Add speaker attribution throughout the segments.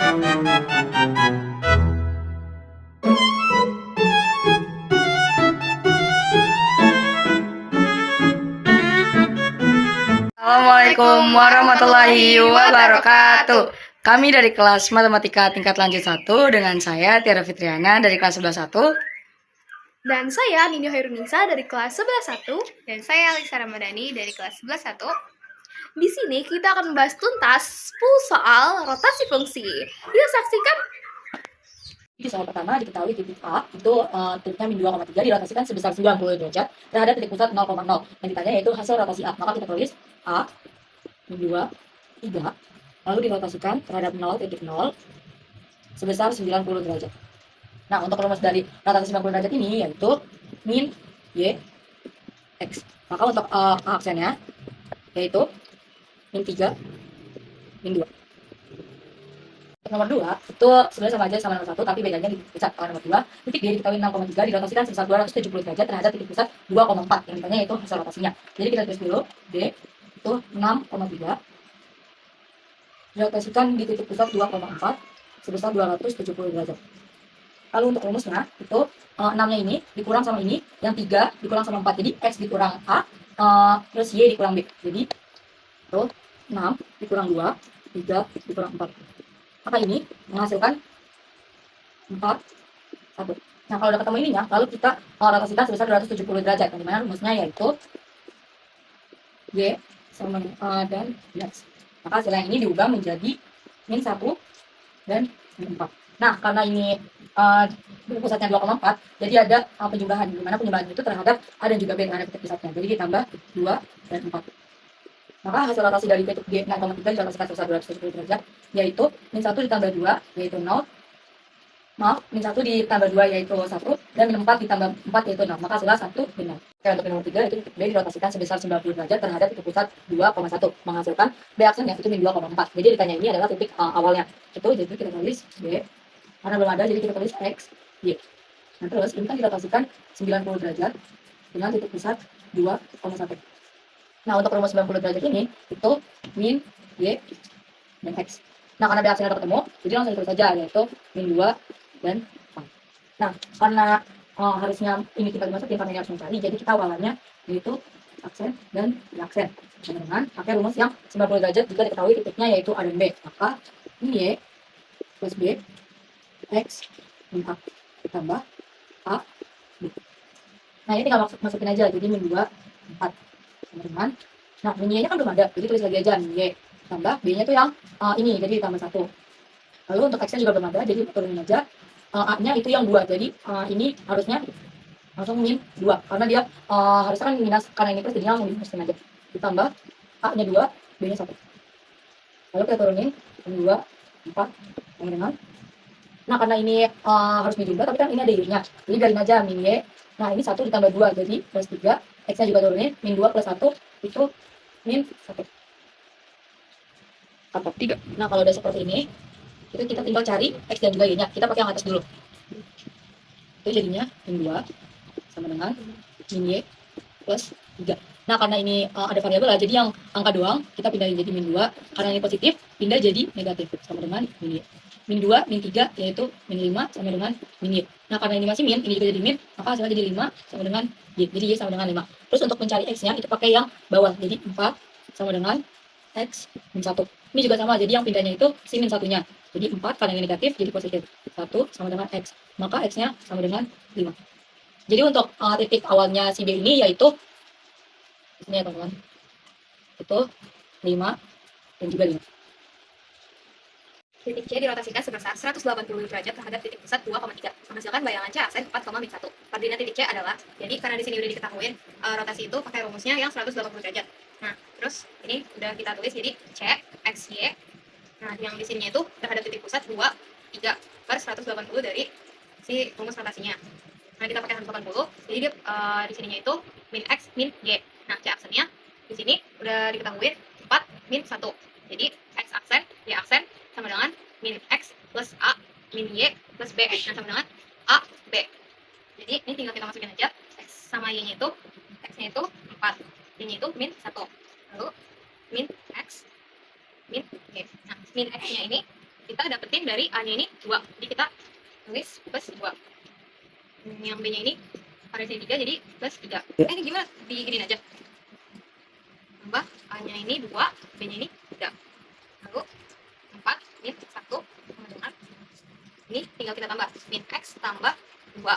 Speaker 1: Assalamualaikum warahmatullahi wabarakatuh. Kami dari kelas Matematika tingkat lanjut 1 dengan saya Tiara Fitriana dari kelas 11-1.
Speaker 2: Dan saya Nindyo Hairunisa dari kelas 11-1.
Speaker 3: Dan saya Alisa Ramadhani dari kelas 11-1.
Speaker 2: Di sini kita akan membahas tuntas 10 soal rotasi fungsi. Yuk saksikan.
Speaker 1: Di soal pertama diketahui titik A itu titiknya min 2,3 dirotasikan sebesar 90 derajat terhadap titik pusat 0,0. Yang ditanya yaitu hasil rotasi A. Maka kita tulis A min 2, 3 lalu dirotasikan terhadap 0,0 sebesar 90 derajat. Nah, untuk rumus dari rotasi 90 derajat ini yaitu min Y X. Maka untuk A aksennya yaitu min 3 min 2. Nomor 2 itu sebenarnya sama aja sama nomor 1, tapi bedanya di pusat. Kalau nomor 2 titik D diketahui 6,3 dirotasikan sebesar 270 derajat terhadap titik pusat 2,4. Yang ditanya yaitu hasil rotasinya. Jadi kita tulis dulu D itu 6,3 dirotasikan di titik pusat 2,4 sebesar 270 derajat. Lalu untuk rumusnya itu 6-nya ini dikurang sama ini, yang 3 dikurang sama 4. Jadi X dikurang A plus Y dikurang B. Jadi itu 6 dikurang 2, 3 dikurang 4. Maka ini menghasilkan 4, 1. Nah, kalau udah ketemu ininya, lalu kita rotasikan sebesar 270 derajat. Yang dimana rumusnya yaitu Y sama dan X. Maka hasil yang ini diubah menjadi min 1 dan min 4. Nah, karena ini pusatnya 2,4, jadi ada penjumlahan. Dimana penjumlahan itu terhadap A dan juga B terhadap titik pusatnya. Jadi ditambah 2 dan 4. Maka hasil rotasi dari titik D 6,3 dirotasikan sebesar 270 derajat, yaitu min 1 ditambah 2, yaitu 0. Min 1 ditambah 2 yaitu 1, dan min 4 ditambah 4 yaitu 0. Maka hasilnya 1 min 0. Oke, untuk nomor 3 itu titik B dirotasikan sebesar 90 derajat terhadap titik pusat 2,1, menghasilkan B aksennya itu min 2,4. Jadi ditanya ini adalah titik awalnya. Itu jadi kita tulis B, karena belum ada jadi kita tulis X, Y. Nah, terus ini kan dirotasikan 90 derajat dengan titik pusat 2,1. Nah, untuk rumus 90 derajat ini itu min Y dan X. Nah, karena B aksennya ketemu, jadi langsung ditulis saja yaitu min 2 dan 4. Nah, karena harusnya ini kita dimasukin karena ini harus mencari, jadi kita awalannya yaitu aksen dan aksen. Dengan pakai rumus yang 90 derajat jika diketahui titiknya yaitu A dan B. Maka min Y plus B X min A ditambah A B. Nah, ini tinggal masukin aja, jadi min 2, 4. Teman-teman. Nah, min Y-nya kan belum ada, jadi tulis lagi aja min Y tambah B-nya tuh yang ini, jadi ditambah 1. Lalu untuk X-nya juga belum ada, jadi turunin aja. A-nya itu yang 2, jadi ini harusnya langsung min 2, karena dia harusnya kan minus, karena ini plus jadinya langsung minusin aja. Ditambah A-nya 2, B-nya 1. Lalu kita turunin min 2, 4, teman-teman. Nah, karena ini harus dijumlah, tapi kan ini ada Y-nya, jadi biarin aja min Y. Nah, ini 1 ditambah 2, jadi plus 3. X-nya juga turunin, min 2 plus 1 itu min 1. Atau 3. Nah, kalau udah seperti ini, itu kita tinggal cari X dan juga Y-nya. Kita pakai yang atas dulu. Itu jadinya min 2 sama dengan min Y plus 3. Nah, karena ini ada variabel lah, jadi yang angka doang kita pindahin jadi min 2. Karena ini positif, pindah jadi negatif sama dengan min Y. Min 2, min 3 yaitu min 5 sama dengan min Y. Nah, karena ini masih min, ini juga jadi min, maka hasilnya jadi 5 sama dengan Y. Jadi Y sama dengan 5. Terus untuk mencari X-nya itu pakai yang bawah. Jadi 4 sama dengan X min 1. Ini juga sama, jadi yang pindahnya itu si min 1-nya. Jadi 4 karena ini negatif jadi positif. 1 sama dengan X. Maka X-nya sama dengan 5. Jadi untuk titik awalnya si B ini yaitu ini ya teman-teman. Itu 5 dan juga 5.
Speaker 3: Titik C dirotasikan sebesar 180 derajat terhadap titik pusat 2,3, menghasilkan bayangan C aksen 4, min 1. Koordinat titik C adalah, jadi karena di sini udah diketahui rotasi itu pakai rumusnya yang 180 derajat. Nah, terus ini udah kita tulis jadi C, X, Y. Nah, yang di sininya itu terhadap titik pusat 2, 3 per 180 dari si rumus rotasinya. Nah, kita pakai 180, jadi dia, di sininya itu min X, min Y. Nah, C aksennya di sini udah diketahui 4, min 1. Jadi X aksen, Y aksen sama dengan min X plus A min Y plus B. Nah, sama dengan A, B. Jadi ini tinggal kita masukin aja X sama Y-nya itu, X-nya itu 4, Y-nya itu min 1. Lalu min X, min Y. Nah, min X-nya ini kita dapetin dari A-nya ini 2. Jadi kita tulis plus 2. Yang B-nya ini karena di sini 3 jadi plus 3. Ini gimana? Diginiin aja. Tambah A-nya ini 2, B-nya ini 3. Lalu 4 min 1 sama dengan ini tinggal kita tambah min X tambah 2.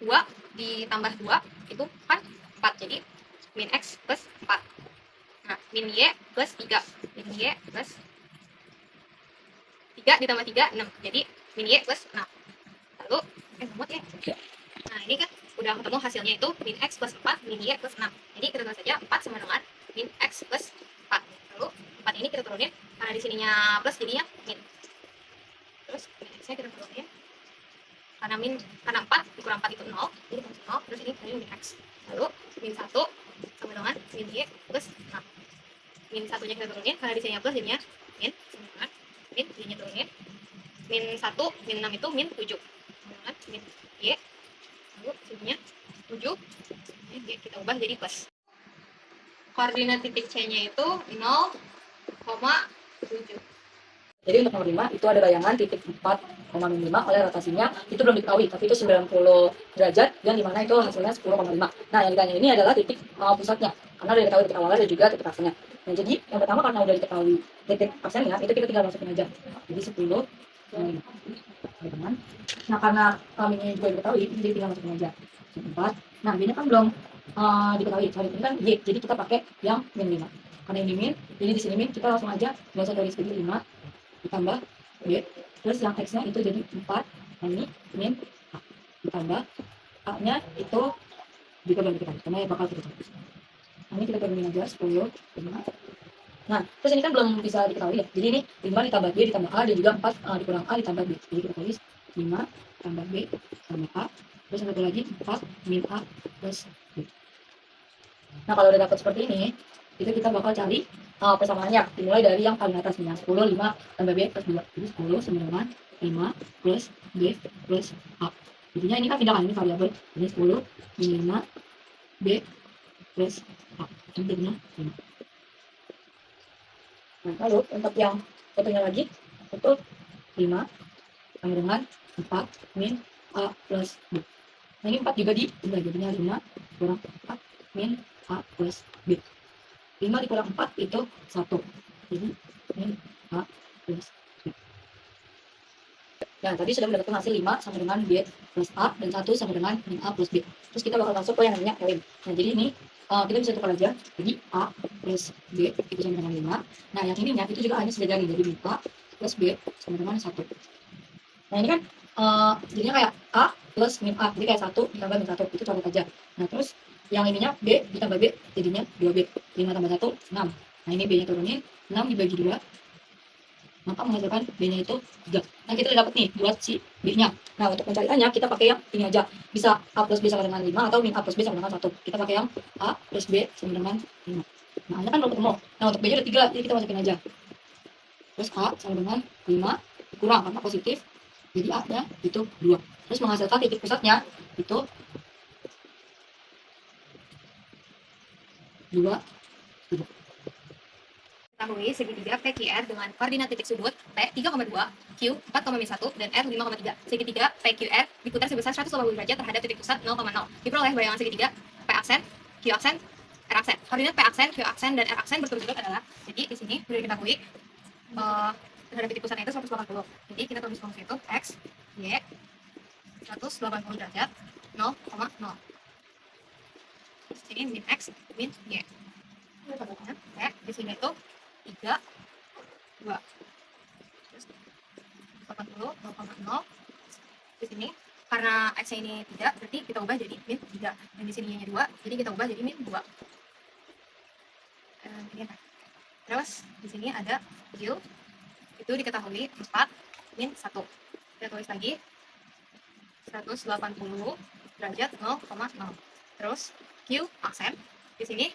Speaker 3: 2 ditambah 2 itu kan 4. Jadi min X plus 4. Nah, min Y plus 3. Min Y plus 3 ditambah 3, 6. Jadi min Y plus 6. Lalu, semut ya. Nah, ini kan udah ketemu hasilnya itu min X plus 4, min Y plus 6. Jadi kita tulis saja 4 sama dengan min X plus 4. Lalu 4 ini kita turunin, karena di sininya plus jadinya min. Terus min X-nya kita turunin. Karena 4 dikurang 4 itu 0, jadi kita 0, terus ini min X. Lalu min 1 sama dengan min Y plus 6. Min 1-nya kita turunin, karena di sininya plus jadinya min, sama dengan min, Y-nya turunin. Min 1, min 6 itu min 7. Sama dengan min Y. Lalu sininya 7. Ini kita ubah jadi plus. Koordinat titik C-nya itu 0,7.
Speaker 1: Jadi untuk nomor 5 itu ada bayangan titik 4,5 oleh rotasinya itu belum diketahui, tapi itu 90 derajat dan dimana itu hasilnya 10,5. Nah yang ditanya ini adalah titik pusatnya, karena udah diketahui titik awalnya dan juga titik aksennya. Nah jadi yang pertama karena udah diketahui titik aksennya itu kita tinggal masukin aja. Jadi 10, teman. Nah karena kami juga diketahui, jadi tinggal masukin aja. 4. Nah B-nya kan belum diketahui, soal ini kan Y, jadi kita pakai yang min 5. Karena ini min, jadi di sini min kita langsung aja nggak usah tulis 5 ditambah B plus yang X nya itu jadi 4. Nah ini min A ditambah A nya itu juga belum diketahui karena ya bakal kita cari. Nah ini kita turunin aja 10 5. Nah terus ini kan belum bisa diketahui ya, jadi ini 5 ditambah B ditambah A dan juga 4 dikurang A ditambah B, jadi kita tulis 5 tambah B tambah A terus yang satu lagi 4 min A plus B. Nah kalau udah dapat seperti ini itu kita bakal cari persamaannya dimulai dari yang paling atas nih, 10 5 tambah B plus 2. Jadi 10 sama dengan 5 plus B plus A. Jadinya ini kan pindah kan, ini variabel. Ini 10 min 5 B plus A. Ini jadinya 5. Nah lalu untuk yang satunya lagi itu 5 sama dengan 4 min A plus B. Nah ini 4 juga ditambah, jadinya 5 kurang 4 min A plus B. 5 dikurang 4 itu 1. Jadi min A plus B. Nah tadi sudah mendapatkan hasil 5 sama dengan B plus A dan 1 sama dengan min A plus B. Terus kita bakal masuk ke yang namanya ln. Nah jadi ini kita bisa tukar aja. Jadi A plus B itu sama dengan 5. Nah yang ininya itu juga hanya sejajar nih. Jadi min A plus B sama dengan 1. Nah ini kan jadinya kayak A plus min A. Jadi kayak 1 ditambah min 1. Itu coret aja. Nah terus yang ininya B ditambah B jadinya 2B. 5 tambah 1 6. Nah ini B nya turunin, 6 dibagi 2 maka menghasilkan B nya itu 3. Nah kita udah dapat nih buat si B nya. Nah untuk pencariannya kita pakai yang ini aja, bisa A plus B sama dengan 5 atau min A plus B sama dengan 1. Kita pakai yang A plus B sama dengan 5. Nah ini kan belum ketemu. Nah untuk B nya udah 3, jadi kita masukin aja. Terus A sama dengan 5 kurang karena positif, jadi A nya itu 2. Terus menghasilkan titik pusatnya itu 2, 3.
Speaker 3: Ketahui segitiga PQR dengan koordinat titik sudut P 3,2, Q 4,1 dan R 5,3. Segitiga PQR diputar sebesar 180 derajat terhadap titik pusat 0,0. Diperoleh bayangan segitiga P aksen, Q aksen, R aksen. Koordinat P aksen, Q aksen dan R aksen berturut-turut adalah, jadi di sini sudah diketahui terhadap titik pusatnya itu 180. Jadi kita tulis fungsi itu X, Y 180 derajat 0,0. Jadi min X, min Y. Di sini itu 3, 2. Terus 80, 0,0. Di sini karena X ini 3, berarti kita ubah jadi min 3. Dan di sininya 2, jadi kita ubah jadi min 2. Terus di sini ada Q, itu diketahui 4 min 1. Kita tulis lagi 180 derajat 0,0. Terus Q aksen di sini,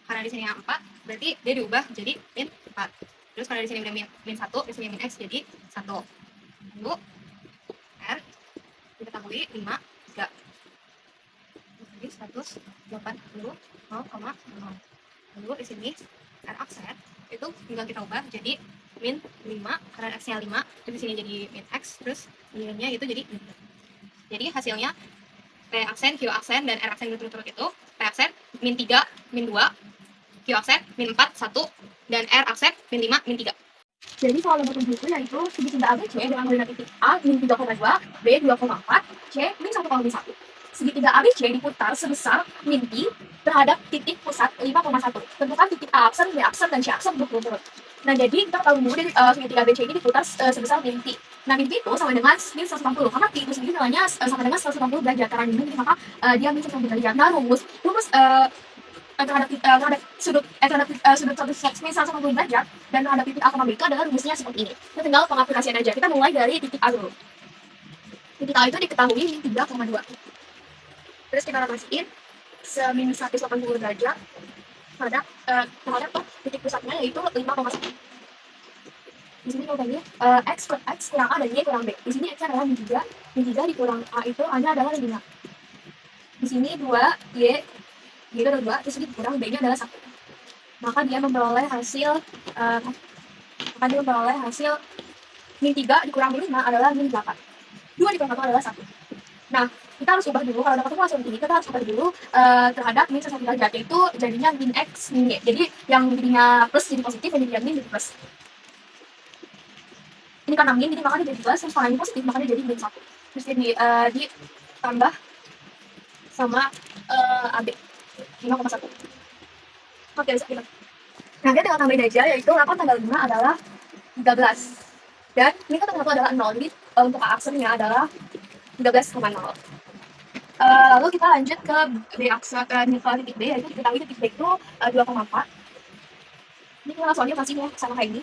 Speaker 3: karena di sini yang 4 berarti dia diubah jadi min 4. Terus karena di sini udah min 1, di sini min X jadi 1. Lalu R diketahui 5, 3. Jadi 180 0,0. Lalu di sini R aksen itu tinggal kita ubah jadi min 5 karena x-nya 5, terus di sini jadi min x, terus y-nya itu jadi min. Jadi hasilnya P aksen, Q aksen, dan R aksen berturut-turut itu P aksen min 3, min 2, Q aksen min 4, 1, dan R aksen min 5, min 3.
Speaker 1: Jadi soal nomor 7 itu yaitu segitiga ABC dengan koordinat titik A min 3,2, B 2,4, C min 1,1. Segitiga ABC diputar sebesar min P terhadap titik pusat 5,1. Tentukan titik A aksen, B aksen, dan C aksen berturut-turut. Nah, jadi kita tahu dulu dari segitiga ABC ini diputar sebesar min P. Nah, min P itu sama dengan min 180. Karena P itu sendiri nilainya sama dengan 180 derajat. Karena min, maka dia min 180 derajat. Nah, rumus sudut satu seks min 180 derajat dan terhadap titik A, B itu adalah rumusnya seperti ini. Kita tinggal pengaplikasian aja. Kita mulai dari titik A dulu. Titik A itu diketahui min 3,2. Terus kita rotasiin semin 180 derajat terhadap titik pusatnya yaitu 5,1. Di sini jawabannya x kurang A dan y kurang B. Di sini x adalah min 3 dikurang A itu adalah 5. Di sini 2, y itu adalah 2, terus dikurang B-nya adalah 1. Maka dia memperoleh hasil min 3 dikurang min 5 adalah min 8. 2 dikurang 1 adalah 1. Nah, kita harus ubah dulu, kalau dapat hasil ini, kita harus ubah dulu terhadap min 1 derajat, yaitu jadinya min x, min y. Jadi, yang jadinya plus jadi positif, dan jadinya min jadi plus. Ini karena min, jadi makanya jadi plus, terus karena ini positif, makanya jadi min 1. Terus ditambah sama AB, 5,1. Oke, bisa kita. Nah, kita tinggal tambahin aja, yaitu 8 tambah 5 adalah 13. Dan ini kan satu adalah 0, jadi untuk A aksennya adalah 13,0. Lalu kita lanjut ke B aksen, ke titik B, yaitu diketahui titik B itu 2,4. Ini kita langsung aja masih sama kayak ini.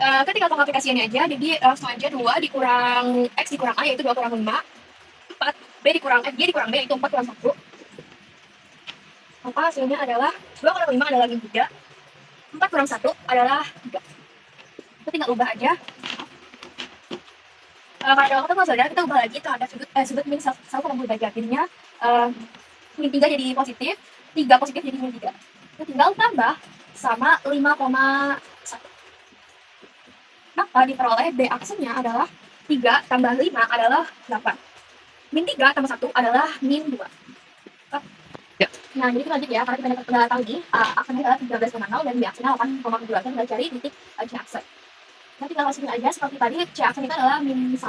Speaker 1: Ketika pengaplikasiannya aja, jadi langsung aja 2 dikurang X dikurang A, yaitu 2 kurang 5. 4, B dikurang Y dikurang B, yaitu 4 kurang 1. Maka hasilnya adalah 2 kurang 5 adalah min 3. 4 kurang 1 adalah 3. Kita tinggal ubah aja. Kalau kita saudara, kita ubah lagi terhadap sudut min 1,80 derajat. Jadinya min 3 jadi positif, 3 positif jadi min 3. Kita tinggal tambah sama 5,1. Maka diperoleh B aksennya adalah 3 tambah 5 adalah 8. Min 3 tambah 1 adalah min 2.
Speaker 3: Ya.
Speaker 1: Nah, jadi kita lanjut ya, karena kita udah tahu nih, aksennya adalah 13,0 dan B aksennya 8,2. Kita cari titik C aksen. Nah, tinggal masukin aja seperti tadi, C aksen itu adalah min 1.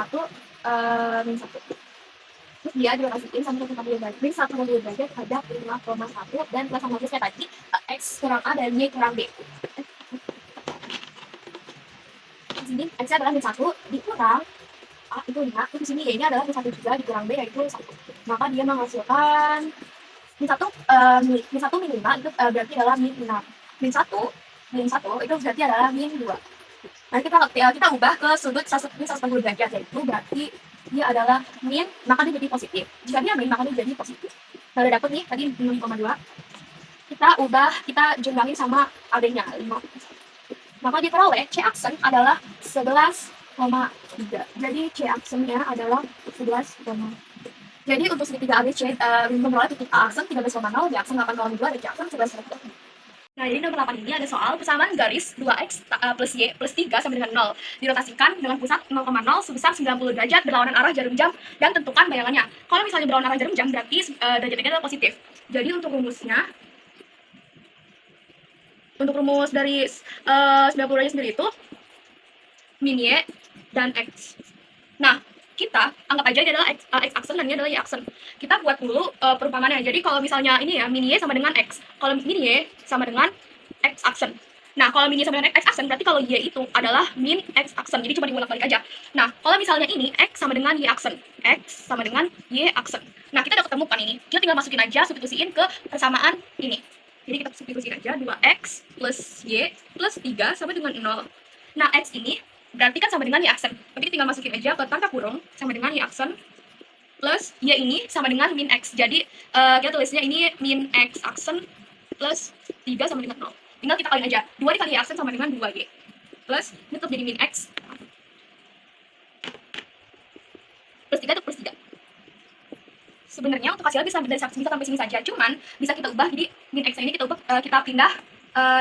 Speaker 1: Terus dia dirotasiin sampai 180 derajat, min 180 derajat terhadap 5,1, dan plus sama plusnya tadi, X kurang A dan Y kurang B. Di sini X adalah min 1 dikurang A itu 5, terus di sini Y-nya adalah min 1 juga dikurang B yaitu 1. Maka dia menghasilkan min 1 min 5 itu berarti adalah min 6. Min 1 itu berarti adalah min 2. Nah, kita ubah ke sudut min 180 derajat, yaitu berarti dia adalah min, maka dia jadi positif. Jika dia min, maka dia jadi positif. Nah, udah dapet nih, tadi 5,2. Kita jumlahin sama AB-nya, 5. Maka diperoleh C aksen adalah 11,3. Jadi C aksennya adalah 11,3. Jadi untuk segitiga ABC memperoleh titik A aksen 13,0, B aksen 8,2, dan C aksen 11,3. Nah, jadi nomor 8 ini ada soal persamaan garis 2x plus y plus 3 sama dengan 0. Dirotasikan dengan pusat 0,0 sebesar 90 derajat berlawanan arah jarum jam, dan tentukan bayangannya. Kalau misalnya berlawanan arah jarum jam, berarti derajatnya adalah positif. Jadi untuk rumus dari 90 derajat sendiri itu min y dan x. Nah, kita anggap aja ini adalah x aksen dan ini adalah y aksen. Kita buat dulu perumpamaannya. Jadi kalau misalnya ini ya, min y sama dengan x. Kalau min y sama dengan x aksen. Nah, kalau min y sama dengan x aksen, berarti kalau y itu adalah min x aksen. Jadi cuma dibolak-balik aja. Nah, kalau misalnya ini x sama dengan y aksen. X sama dengan y aksen. Nah, kita udah ketemukan ini. Kita tinggal masukin aja, substitusiin ke persamaan ini. Jadi kita substitusiin aja 2x plus y plus 3 sama dengan 0. Nah, x ini berarti kan sama dengan y aksen. Berarti tinggal masukin aja ke tanda kurung sama dengan y aksen plus y ini sama dengan min x. Jadi kita tulisnya ini min x aksen plus 3 sama dengan 0. Tinggal kita kaliin aja. 2 dikali y aksen sama dengan 2y. Plus ini tetap jadi min x. Plus 3 itu plus 3. Sebenarnya untuk hasilnya bisa sampai sini saja. Cuman bisa kita ubah, jadi min x ini kita ubah, kita pindah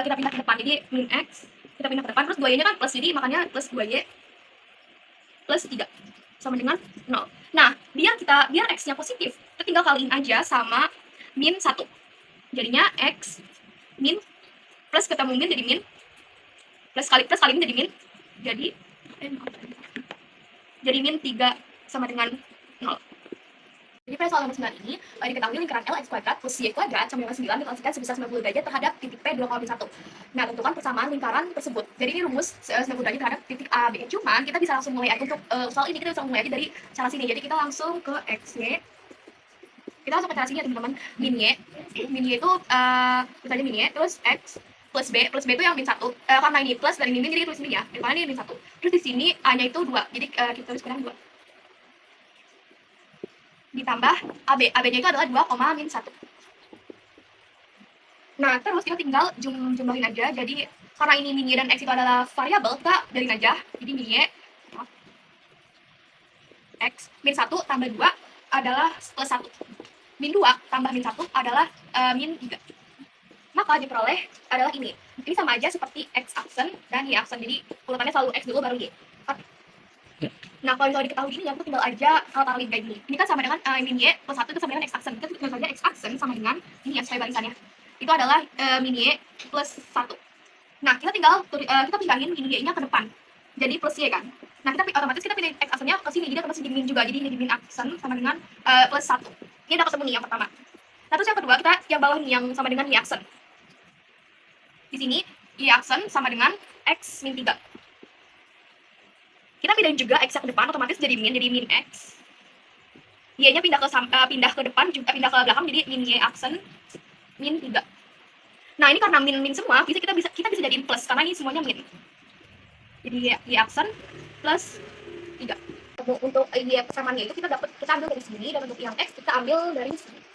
Speaker 1: ke depan. Jadi min x
Speaker 2: kita pindah ke depan, terus 2y-nya kan plus, jadi makanya plus 2y plus 3 sama dengan 0. Nah, biar x-nya positif, kita tinggal kaliin aja sama min 1. Jadinya x min plus ketemu min jadi min, plus kali min jadi min, jadi min 3 sama dengan 0. Jadi pada soal nomor 9 ini, diketahui lingkaran L x kuadrat plus y kuadrat sama dengan 9 dikalikan sebesar 90 derajat terhadap titik P 2 kali 1. Nah, tentukan persamaan lingkaran tersebut. Jadi ini rumus 90 derajat terhadap titik A, B. Cuman kita bisa langsung mulai aja untuk soal ini, kita bisa mulai aja dari cara sini. Jadi kita langsung ke x, y. Kita langsung ke cara sini ya teman-teman. Min y. Min y itu kita aja min y, terus x plus b itu yang min 1. Karena ini plus dari min jadi tulis min ya. Karena ini min 1. Terus di sini a-nya itu 2. Jadi kita tulis kurang 2. Ditambah AB-nya itu adalah 2, min 1. Nah, terus kita tinggal jumlahin aja. Jadi karena ini min y dan x itu adalah variabel, kita jadiin aja. Jadi min y x min 1 tambah 2 adalah plus 1. Min 2 tambah min 1 adalah min 3. Maka diperoleh adalah ini. Ini sama aja seperti x aksen dan y aksen. Jadi urutannya selalu x dulu baru y. Nah, kalau misalnya diketahui ini, aku tinggal aja tarik kayak gini. Ini kan sama dengan min y plus 1 itu sama dengan x aksen. Kita tulis saja x aksen sama dengan ini ya, sesuai barisannya. Itu adalah min y plus 1. Nah, kita tinggal kita pindahin min y-nya ke depan. Jadi plus y kan. Nah, kita otomatis kita pindahin x aksennya ke sini. Jadi otomatis jadi min juga. Jadi ini min aksen sama dengan plus 1. Ini udah ketemu nih yang pertama. Nah, terus yang kedua kita yang bawah nih yang sama dengan y aksen. Di sini y aksen sama dengan x min 3. Kita pindahin juga x ke depan, otomatis jadi min x. Y-nya pindah ke depan juga, pindah ke belakang jadi min y aksen min 3. Nah, ini karena min semua, kita bisa jadiin plus karena ini semuanya min. Jadi y aksen plus 3. Untuk y persamaannya itu kita ambil dari sini, dan untuk yang x kita ambil dari sini.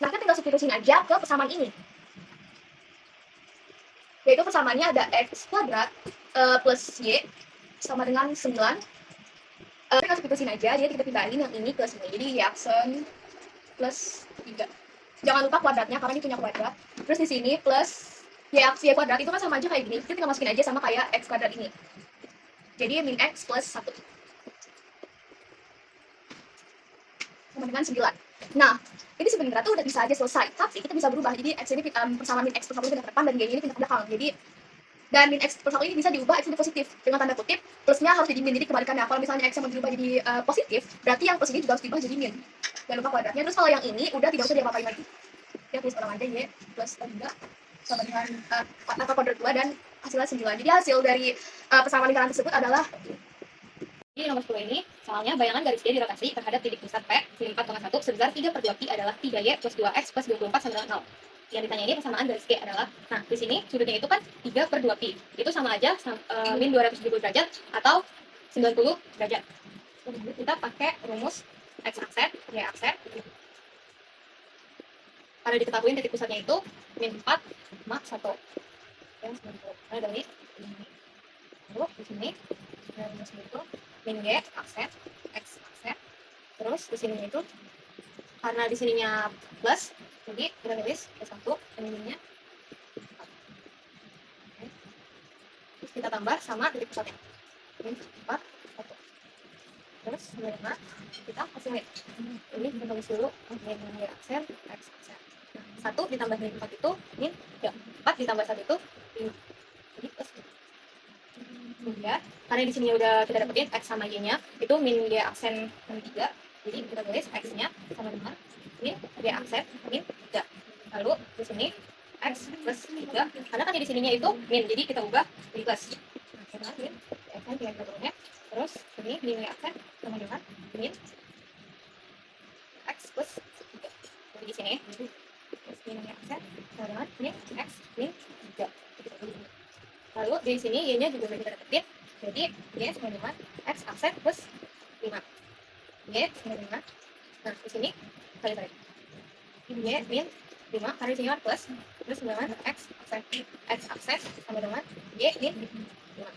Speaker 2: Nah, kita tinggal substitusiin aja ke persamaan ini. Yaitu persamaannya ada x kuadrat plus y sama dengan 9. Kita substitusin aja, jadi kita pindahin yang ini ke sini. Jadi y aksen plus 3. Jangan lupa kuadratnya karena ini punya kuadrat. Terus di sini plus y kuadrat itu kan sama aja kayak gini. Kita tinggal masukin aja sama kayak x kuadrat ini. Jadi min x plus 1 sama dengan 9. Nah, ini sebenarnya tuh udah bisa aja selesai. Tapi kita bisa berubah. Jadi x ini persamaan min x plus 1 pindah ke depan dan y ini pindah ke belakang. Jadi dan min x plus 1 ini bisa diubah x jadi positif dengan tanda kutip plusnya harus jadi min, jadi kebalikannya. Kalau misalnya x yang mau dirubah jadi positif, berarti yang plus ini juga harus diubah jadi min. Jangan lupa kuadratnya. Terus kalau yang ini udah tidak usah diapa-apain lagi, ya tulis orang aja y plus 3 sama dengan angka kuadrat 2 dan hasilnya 9. Jadi hasil dari persamaan lingkaran tersebut adalah
Speaker 3: Di nomor 10 ini, soalnya bayangan garis D dirotasi terhadap titik pusat P sin 4,1 sebesar 3/2 pi adalah 3y plus 2x plus 24 sama dengan 0. Yang ditanya ini persamaan garis G adalah, nah di sini sudutnya itu kan 3/2 pi. Itu sama aja min 270 derajat atau 90 derajat. Kita pakai rumus x aksen, y aksen. Karena diketahui titik pusatnya itu min 4, 1. Ya, 90. Nah, dari ini. Lalu di sini dari rumus itu min y aksen, x aksen. Terus di sini itu karena di sininya plus, jadi kita tulis plus 1 dan ininya 4. Terus kita tambah sama titik pusatnya min 4, 1. Terus sama kita hasilnya ini kita tulis dulu min y aksen, x aksen. Nah, 1 ditambah min 4 itu min 3. 4 ditambah 1 itu min, jadi plus 3. Ya, karena di sini udah kita dapetin x sama y-nya itu min y aksen min 3. Jadi kita tulis x-nya sama dengan min y aksen min 3. Lalu di sini x plus 3. Karena kan di sininya itu min, jadi kita ubah jadi plus. Nah, kita min y aksen dengan keturunannya. Terus ini min y aksen sama dengan min x plus 3. Jadi di sini terus min y aksen sama dengan min x min 3. Lalu di sini y-nya juga udah kita dapetin. Jadi y sama dengan x aksen plus 5. Y sama dengan, nah di sini kali y min 5 karena di sini kan plus, terus sama dengan x aksen sama dengan y min 5.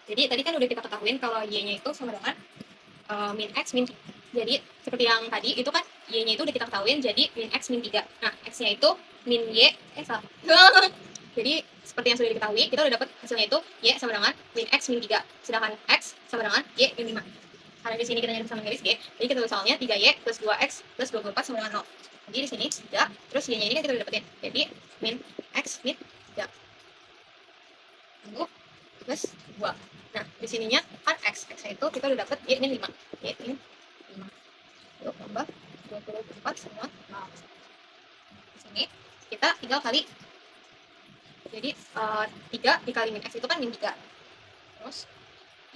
Speaker 3: Jadi tadi kan udah kita ketahuin kalau y-nya itu sama dengan min x min 3. Jadi seperti yang tadi itu kan y-nya itu udah kita ketahuin jadi min x min 3. Nah, x-nya itu min y salah. Jadi seperti yang sudah diketahui, kita udah dapat hasilnya itu Y sama dengan min X min 3. Sedangkan X sama dengan Y min 5. Karena di sini kita nyari sama garis G, jadi kita tulis soalnya 3Y plus 2X plus 24 sama dengan 0. Jadi di sini 3, terus Y-nya ini kan kita udah dapetin. Jadi min X min 3. Lalu plus 2. Nah, di sininya kan X-nya itu kita udah dapet Y min 5. Y min 5. Lalu tambah 24 sama 0. Di sini kita tinggal kali. Jadi 3 dikali min X itu kan min 3. Terus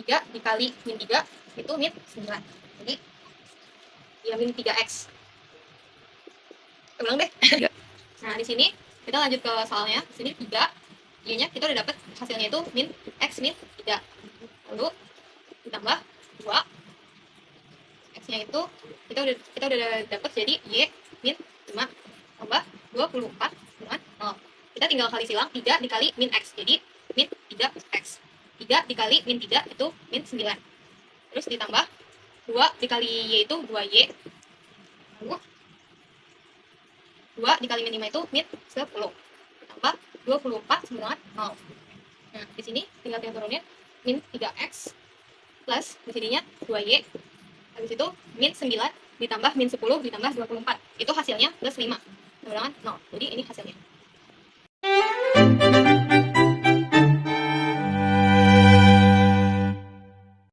Speaker 3: 3 dikali min 3 itu min 9. Jadi ya min 3X. Ulang deh. Nah, di sini kita lanjut ke soalnya. Di sini 3, Y-nya kita udah dapet hasilnya itu min X min 3. Lalu ditambah 2. X-nya itu kita udah dapet jadi Y min 5 tambah 24 dengan 0. Kita tinggal kali silang 3 dikali min X. Jadi min 3X. 3 dikali min 3 itu min 9. Terus ditambah 2 dikali Y itu 2Y. Lalu 2 dikali min 5 itu min 10. Ditambah 24 sama dengan 0. Nah, di sini tinggal kita turunin min 3X plus di sininya 2Y. Habis itu min 9 ditambah min 10 ditambah 24. Itu hasilnya plus 5. Sama dengan 0. Jadi ini hasilnya.